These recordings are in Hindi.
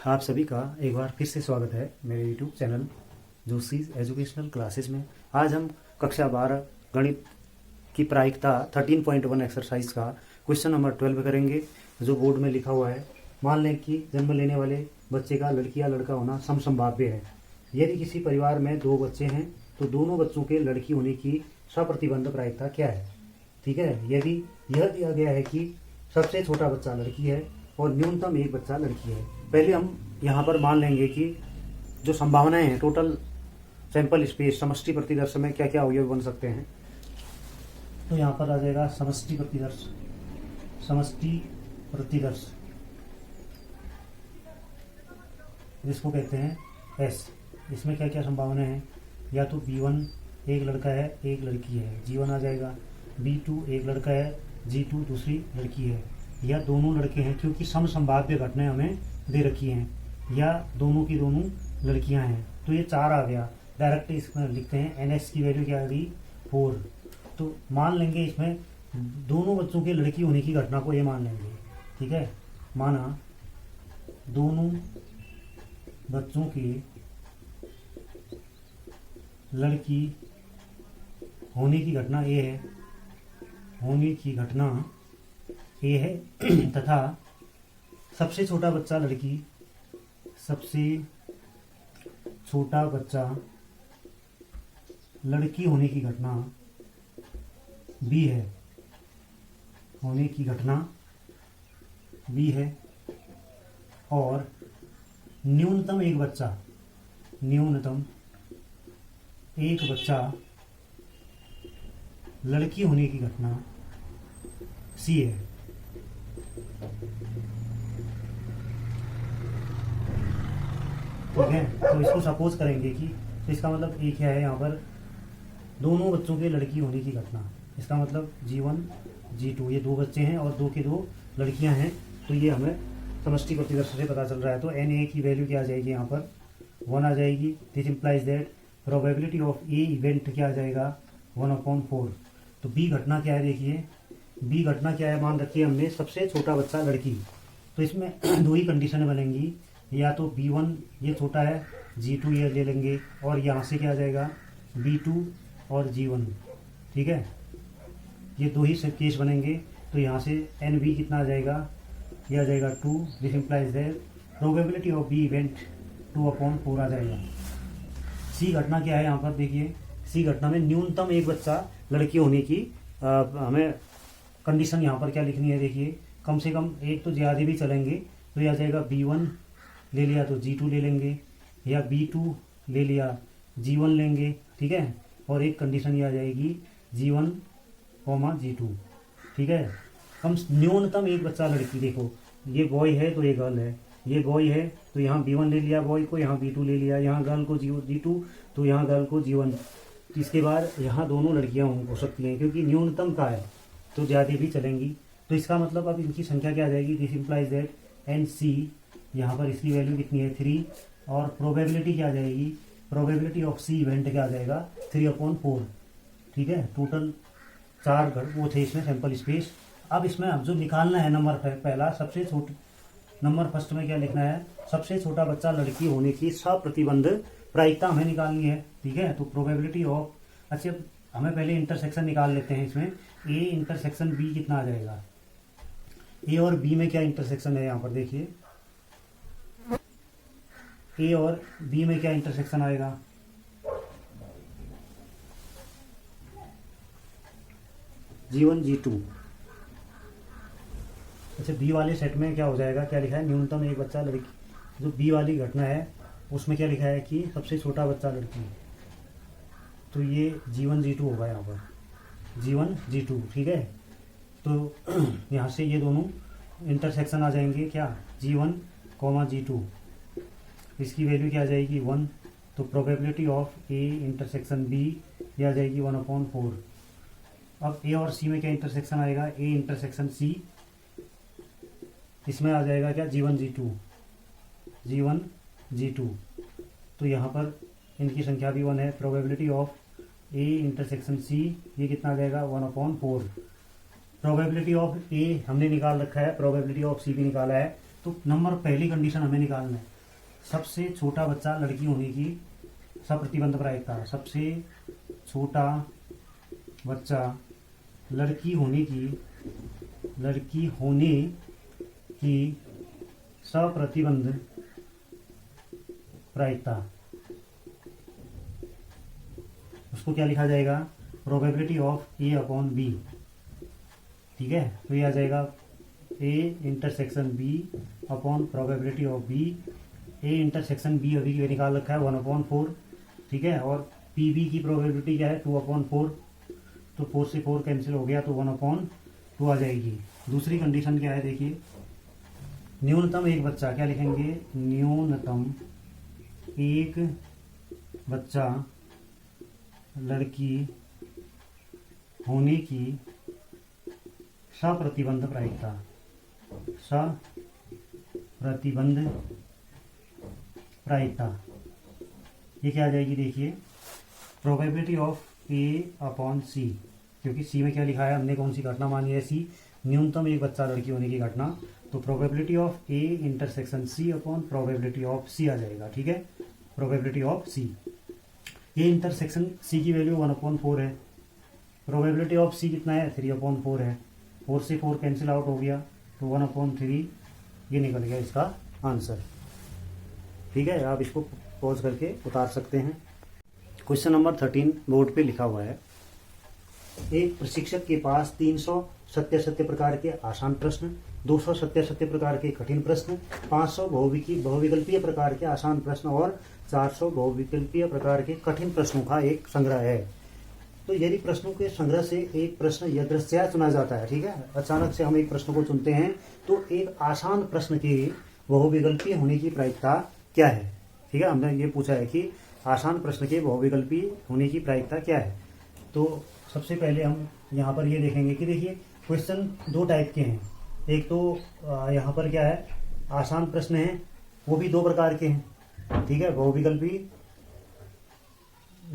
आप सभी का एक बार फिर से स्वागत है मेरे YouTube channel Joshi educational classes में। आज हम कक्षा 12 गणित की प्रायिकता 13.1 एक्सरसाइज का क्वेश्चन नंबर 12 करेंगे, जो बोर्ड में लिखा हुआ है। मान लें कि जन्म लेने वाले बच्चे का लड़की या लड़का होना समसंभाव्य है। यदि किसी परिवार में 2 बच्चे हैं तो दोनों बच्चों के लड़की होने की सप्रतिबंध प्रायिकता क्या है। ठीक है, यदि यह दिया गया है कि सबसे छोटा बच्चा लड़की है और न्यूनतम एक बच्चा लड़की है। पहले हम यहाँ पर मान लेंगे कि जो संभावनाएं हैं, टोटल सैंपल स्पेस, समष्टि प्रतिदर्श में क्या क्या अवयव बन सकते हैं। तो यहाँ पर आ जाएगा समष्टि प्रतिदर्श जिसको कहते हैं एस। इसमें क्या क्या संभावनाएं हैं, या तो B1 एक लड़का है एक लड़की है, G1 आ जाएगा। B2 एक लड़का है, G2 दूसरी लड़की है, या दोनों लड़के हैं क्योंकि समसंभाव्य घटनाएं हमें दे रखी हैं, या दोनों की दोनों लड़कियां हैं। तो ये 4 आ गया। डायरेक्ट इसमें लिखते हैं NS की वैल्यू क्या आ गई 4। तो मान लेंगे इसमें दोनों बच्चों के लड़की होने की घटना को ये मान लेंगे। ठीक है, माना दोनों बच्चों की लड़की होने की घटना ए है, होने की घटना ए है तथा सबसे छोटा बच्चा लड़की, सबसे छोटा बच्चा लड़की होने की घटना बी है, होने की घटना बी है, और न्यूनतम एक बच्चा लड़की होने की घटना सी है। ठीक है, तो इसको सपोज करेंगे कि, तो इसका मतलब एक क्या है यहाँ पर, दोनों बच्चों के लड़की होने की घटना। इसका मतलब G1 G2 ये 2 बच्चे हैं और 2 की 2 लड़कियां हैं। तो ये हमें समष्टि प्रतिदर्श से पता चल रहा है। तो NA की वैल्यू क्या आ जाएगी, यहाँ पर 1 आ जाएगी। This implies that probability of A event क्या आ जाएगा 1/4। तो बी घटना क्या है, देखिए बी घटना क्या है, मान रखिए हमने सबसे छोटा बच्चा लड़की। तो इसमें 2 ही कंडीशन बनेंगी, या तो B1 ये छोटा है, G2 ये ले लेंगे, और यहाँ से क्या आ जाएगा B2 और G1। ठीक है, ये 2 ही केस बनेंगे। तो यहाँ से NB कितना आ जाएगा, ये आ जाएगा 2। This implies that probability of B event 2/4 आ जाएगा। सी घटना क्या है यहाँ पर, देखिए सी घटना में न्यूनतम एक बच्चा लड़की होने की हमें कंडीशन यहाँ पर क्या लिखनी है, देखिए कम से कम एक तो ज़्यादा भी चलेंगे। तो यह आ जाएगा B1 ले लिया तो G2 ले लेंगे, या B2 ले लिया G1 लेंगे। ठीक है, और एक कंडीशन ये आ जाएगी G1, G2। ठीक है, कम न्यूनतम एक बच्चा लड़की। देखो ये बॉय है तो ये गर्ल है, ये बॉय है तो यहाँ B1 ले लिया बॉय को, यहाँ B2 ले लिया, यहाँ गर्ल को G2, तो यहाँ गर्ल को G1। इसके बाद यहाँ दोनों लड़कियाँ हो सकती हैं क्योंकि न्यूनतम का है तो ज़्यादा भी चलेंगी। तो इसका मतलब अब इनकी संख्या क्या आ जाएगी, दिस इम्प्लाइज दैट NC यहाँ पर इसकी वैल्यू कितनी है 3, और प्रोबेबिलिटी क्या आ जाएगी, प्रोबेबिलिटी ऑफ सी इवेंट क्या आ जाएगा 3/4। ठीक है, टोटल 4 वो थे इसमें सैंपल स्पेस। अब इसमें अब जो निकालना है नंबर पहला, सबसे छोटा नंबर फर्स्ट में क्या लिखना है, सबसे छोटा बच्चा लड़की होने की सप्रतिबंध प्रायिकता हमें निकालनी है। ठीक है, तो प्रोबेबिलिटी ऑफ, अच्छा हमें पहले इंटरसेक्शन निकाल लेते हैं। इसमें A इंटरसेक्शन B कितना आ जाएगा, A और B में क्या इंटरसेक्शन है, यहाँ पर देखिए A और B में क्या इंटरसेक्शन आएगा, G1 G2। अच्छा B वाले सेट में क्या हो जाएगा, क्या लिखा है, न्यूनतम एक बच्चा लड़की। जो B वाली घटना है उसमें क्या लिखा है कि सबसे छोटा बच्चा लड़की, तो ये G1 G2 होगा यहाँ पर, G1 G2। ठीक है, तो यहाँ से ये दोनों इंटरसेक्शन आ जाएंगे क्या, G1, G2। इसकी वैल्यू क्या आ जाएगी 1। तो probability of A intersection B ये आ जाएगी 1/4। अब A और C में क्या इंटरसेक्शन आएगा, A इंटरसेक्शन C, इसमें आ जाएगा क्या G1 G2। तो यहाँ पर इनकी संख्या भी 1 है। Probability of A intersection C ये कितना आ जाएगा 1/4। प्रोबेबिलिटी ऑफ ए हमने निकाल रखा है, प्रोबेबिलिटी ऑफ सी भी निकाला है। तो नंबर पहली कंडीशन हमें निकालना है, सबसे छोटा बच्चा लड़की होने की सप्रतिबंध प्रायिकता। सबसे छोटा बच्चा लड़की होने की सप्रतिबंध प्रायिकता, उसको क्या लिखा जाएगा, probability of A upon B. ठीक है, तो ये आ जाएगा A intersection B upon probability of B. A intersection B अभी ये निकाल रखा है 1/4। ठीक है, और पी बी की प्रोबेबिलिटी क्या है 2/4, तो 4 से 4 कैंसिल हो गया तो 1/2 आ जाएगी। दूसरी कंडीशन क्या है देखिए, न्यूनतम एक बच्चा, क्या लिखेंगे, न्यूनतम एक बच्चा लड़की होने की सप्रतिबंध प्रायिकता। सप्रतिबंध प्रायिकता ये क्या आ जाएगी देखिए, प्रोबेबिलिटी ऑफ ए अपॉन सी, क्योंकि सी में क्या लिखा है, हमने कौन सी घटना मानी है, सी, न्यूनतम एक बच्चा लड़की होने की घटना, तो probability of A intersection C upon probability of C आ जाएगा। ठीक है, probability of C, A intersection C की वैल्यू 1/4 है, प्रोबेबिलिटी ऑफ सी कितना है 3/4 है, 4 से 4 कैंसिल आउट हो गया तो 1/3 ये निकल गया इसका आंसर। ठीक है, आप इसको पॉज करके उतार सकते हैं। क्वेश्चन नंबर 13 बोर्ड पे लिखा हुआ है, एक प्रशिक्षक के पास 300 सत्य प्रकार के आसान प्रश्न, 200 सत्य प्रकार के कठिन प्रश्न, 500 बहुविकल्पीय प्रकार के आसान प्रश्न और 400 बहुविकल्पीय प्रकार के कठिन प्रश्नों का एक संग्रह है। तो यदि प्रश्नों के संग्रह से एक प्रश्न यदृच्छया चुना जाता है, ठीक है, अचानक से हम एक प्रश्न को चुनते हैं, तो एक आसान प्रश्न के बहुविकल्पीय होने की प्रायिकता क्या है। ठीक है, हमने ये पूछा है कि आसान प्रश्न के बहुविकल्पीय होने की प्रायिकता क्या है। तो सबसे पहले हम यहाँ पर ये देखेंगे कि देखिए क्वेश्चन 2 टाइप के हैं। एक तो यहाँ पर क्या है, आसान प्रश्न है, वो भी 2 प्रकार के हैं। ठीक है, बहुविकल्पीय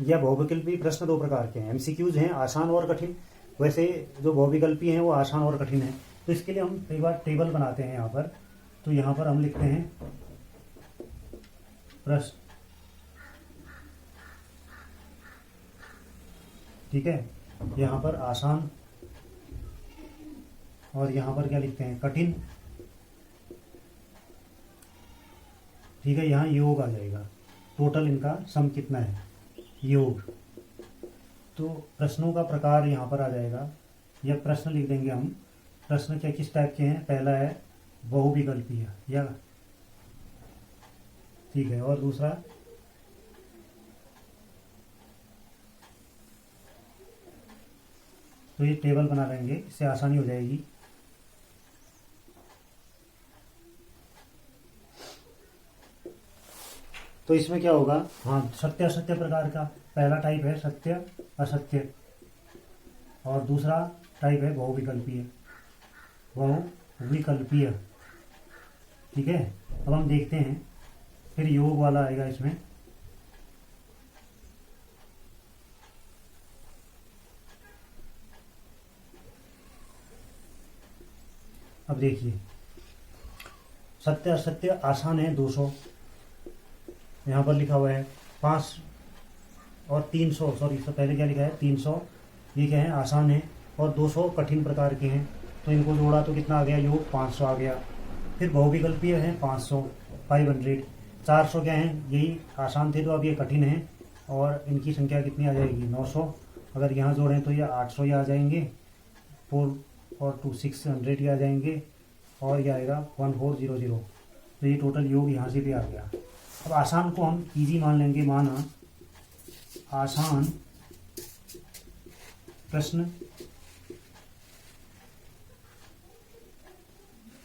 या बहुविकल्पीय प्रश्न 2 प्रकार के हैं, एमसीक्यूज हैं, आसान और कठिन। वैसे जो बहुविकल्पीय हैं वो आसान और कठिन है। तो इसके लिए हम एक बार टेबल बनाते हैं यहाँ पर। तो यहाँ पर हम लिखते हैं प्रश्न, ठीक है, यहाँ पर आसान और यहाँ पर क्या लिखते हैं, कठिन। ठीक है, यहाँ योग आ जाएगा, टोटल इनका सम कितना है, योग। तो प्रश्नों का प्रकार यहाँ पर आ जाएगा, या प्रश्न लिख देंगे हम। प्रश्न क्या किस टाइप के हैं, पहला है बहुविकल्पीय, या ठीक है, और दूसरा तो ये टेबल बना लेंगे, इससे आसानी हो जाएगी। तो इसमें क्या होगा, हाँ, सत्य असत्य प्रकार का पहला टाइप है सत्य असत्य, और दूसरा टाइप है बहुविकल्पीय। बहुविकल्पीय, ठीक है। अब हम देखते हैं, फिर योग वाला आएगा इसमें। अब देखिए, सत्य असत्य आसान है 200, यहाँ पर लिखा हुआ है 5 और 300, सॉरी इससे पहले क्या लिखा है 300, ये क्या है आसान है, और 200 कठिन प्रकार के हैं। तो इनको जोड़ा तो कितना आ गया, योग 500 आ गया। फिर बहुविकल्पीय है 500, 500, 400 क्या है, यही आसान थे तो अब ये कठिन है, और इनकी संख्या कितनी आ जाएगी 900। अगर यहाँ जोड़ें तो ये 800 ही आ जाएंगे, 4 और 2 600 ही आ जाएंगे, और ये आएगा 1400। तो ये टोटल योग यहाँ से भी आ गया। अब आसान को हम इजी मान लेंगे, माना आसान प्रश्न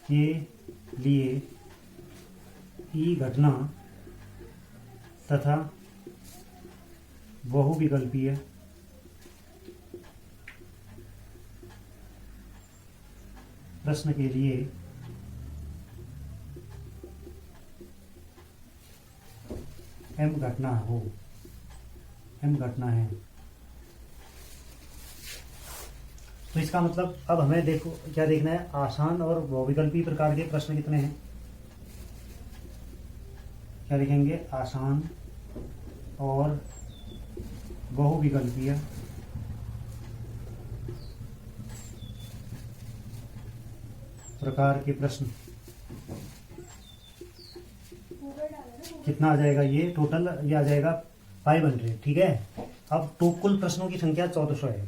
के लिए ई घटना तथा बहुविकल्पीय प्रश्न के लिए एम घटना हो, एम घटना है। तो इसका मतलब अब हमें देखो क्या देखना है, आसान और बहुविकल्पीय प्रकार के प्रश्न कितने हैं। क्या लिखेंगे, आसान और बहुविकल्पीय प्रकार के प्रश्न। कितना आ जाएगा ये टोटल, ये आ जाएगा 500, ठीक है। अब तो कुल प्रश्नों की संख्या 1400 है,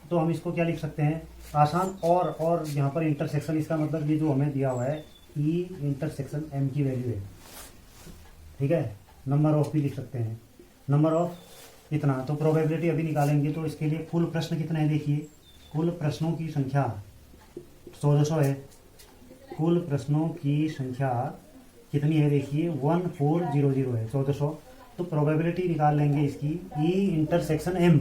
तो हम इसको क्या लिख सकते हैं, आसान और यहाँ पर इंटरसेक्शन, इसका मतलब ये जो हमें दिया हुआ है ई इंटरसेक्शन एम की वैल्यू है, ठीक है। नंबर ऑफ भी लिख सकते हैं, नंबर ऑफ इतना, तो प्रोबेबिलिटी अभी निकालेंगे। तो इसके लिए कुल प्रश्न कितने हैं, देखिए कुल प्रश्नों की संख्या 1400 है। कुल प्रश्नों की संख्या कितनी है, देखिए 1400 है, 1400। तो प्रोबेबिलिटी निकाल लेंगे इसकी, ई इंटरसेक्शन एम,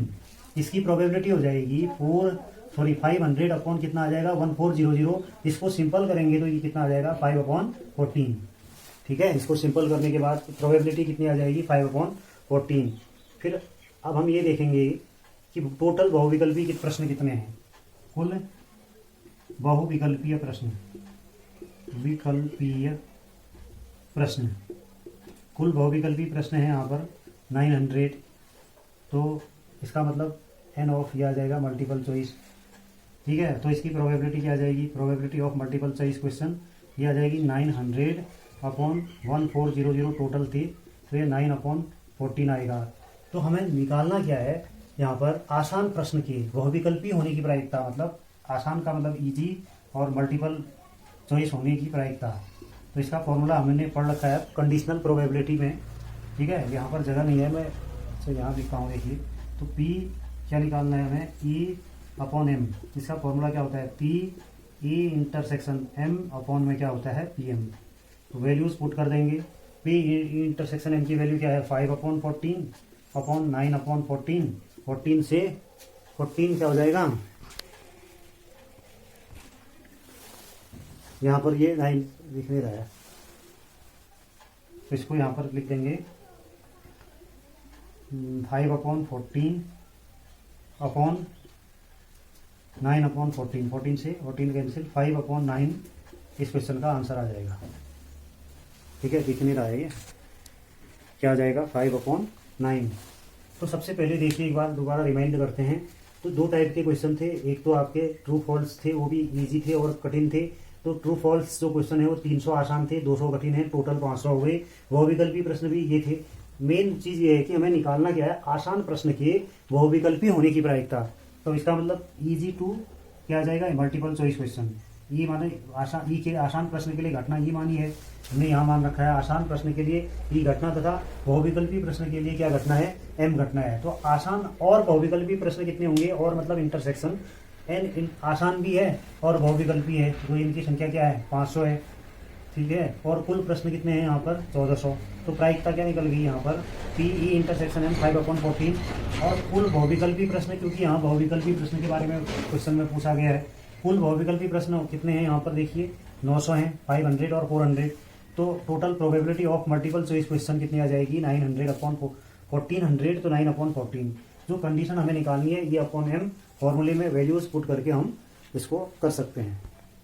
इसकी प्रोबेबिलिटी हो जाएगी 500 अपॉन कितना आ जाएगा 1400। इसको सिंपल करेंगे तो ये कितना आ जाएगा 5/14, ठीक है। इसको सिंपल करने के बाद प्रोबेबिलिटी कितनी आ जाएगी 5/14। फिर अब हम ये देखेंगे कि टोटल बहुविकल्पी प्रश्न कितने हैं, कुल बहुविकल्पीय प्रश्न, विकल्पीय प्रश्न, कुल बहुविकल्पी प्रश्न है यहाँ पर 900। तो इसका मतलब एन ऑफ ये आ जाएगा मल्टीपल चॉइस, ठीक है। तो इसकी प्रोबेबिलिटी क्या आ जाएगी, probability of multiple choice question ये आ जाएगी 900/1400 टोटल थी, तो ये 9/14 आएगा। तो हमें निकालना क्या है यहाँ पर, आसान प्रश्न की बहुविकल्पी होने की प्रायिकता, मतलब आसान का मतलब इजी और मल्टीपल चॉइस होने की प्रायिकता। तो इसका फॉर्मूला हमने पढ़ रखा है कंडीशनल प्रोबेबिलिटी में, ठीक है। यहाँ पर जगह नहीं है, मैं तो यहाँ लिखता हूँ, देखिए। तो P क्या निकालना है हमें, E/M, इसका फॉर्मूला क्या होता है, P E intersection M upon में क्या होता है PM। तो वैल्यूज पुट कर देंगे, P इंटरसेक्शन M की वैल्यू क्या है 5/14 अपॉन 9/14, 14 से 14 क्या हो जाएगा, यहाँ पर ये 9 लिख नहीं रहा है, तो इसको यहाँ पर लिख देंगे 5/14 अपॉन 9/14, 14 से 14 कैंसिल, 5/9 इस क्वेश्चन का आंसर आ जाएगा, ठीक है। दिख नहीं रहा है ये, क्या आ जाएगा 5/9। तो सबसे पहले देखिए एक बार दोबारा रिमाइंड करते हैं। तो दो टाइप के क्वेश्चन थे, एक तो आपके ट्रू फॉल्स थे, वो भी इजी थे और कठिन थे। तो ट्रू फॉल्स जो क्वेश्चन है वो 300 आसान थे, 200 कठिन है, टोटल 500 हो गए। बहुविकल्पी प्रश्न भी ये थे। मेन चीज ये है कि हमें निकालना क्या है, आसान प्रश्न के बहुविकल्पी होने की प्रायिकता। तो इसका मतलब इजी टू क्या आ जाएगा, मल्टीपल चॉइस क्वेश्चन। ई माने आसान, ई के आसान प्रश्न के लिए घटना ई मानी है, हमने यहाँ मान रखा है। आसान प्रश्न के लिए ई घटना तथा बहुविकल्पी प्रश्न के लिए क्या घटना है, एम घटना है। तो आसान और बहुविकल्पी प्रश्न कितने होंगे, और मतलब इंटरसेक्शन एन आसान भी है और बहुविकल्पी है, तो इनकी संख्या क्या है 500 है, ठीक है। और कुल प्रश्न कितने हैं यहाँ पर 1400। तो प्रायिकता क्या निकल गई यहाँ पर, PE इंटरसेक्शन एम 5/14। और कुल बहुविकल्पी प्रश्न, क्योंकि यहाँ बहुविकल्पी प्रश्न के बारे में क्वेश्चन में पूछा गया है, कुल बहुविकल्पी प्रश्न कितने हैं यहाँ पर देखिए 900 हैं, 500 और 400। तो total probability of multiple choice question कितनी आ जाएगी 900/1400, तो 9/14। जो कंडीशन हमें निकालनी है ये अपॉन एम फॉर्मूले में वैल्यूज पुट करके हम इसको कर सकते हैं।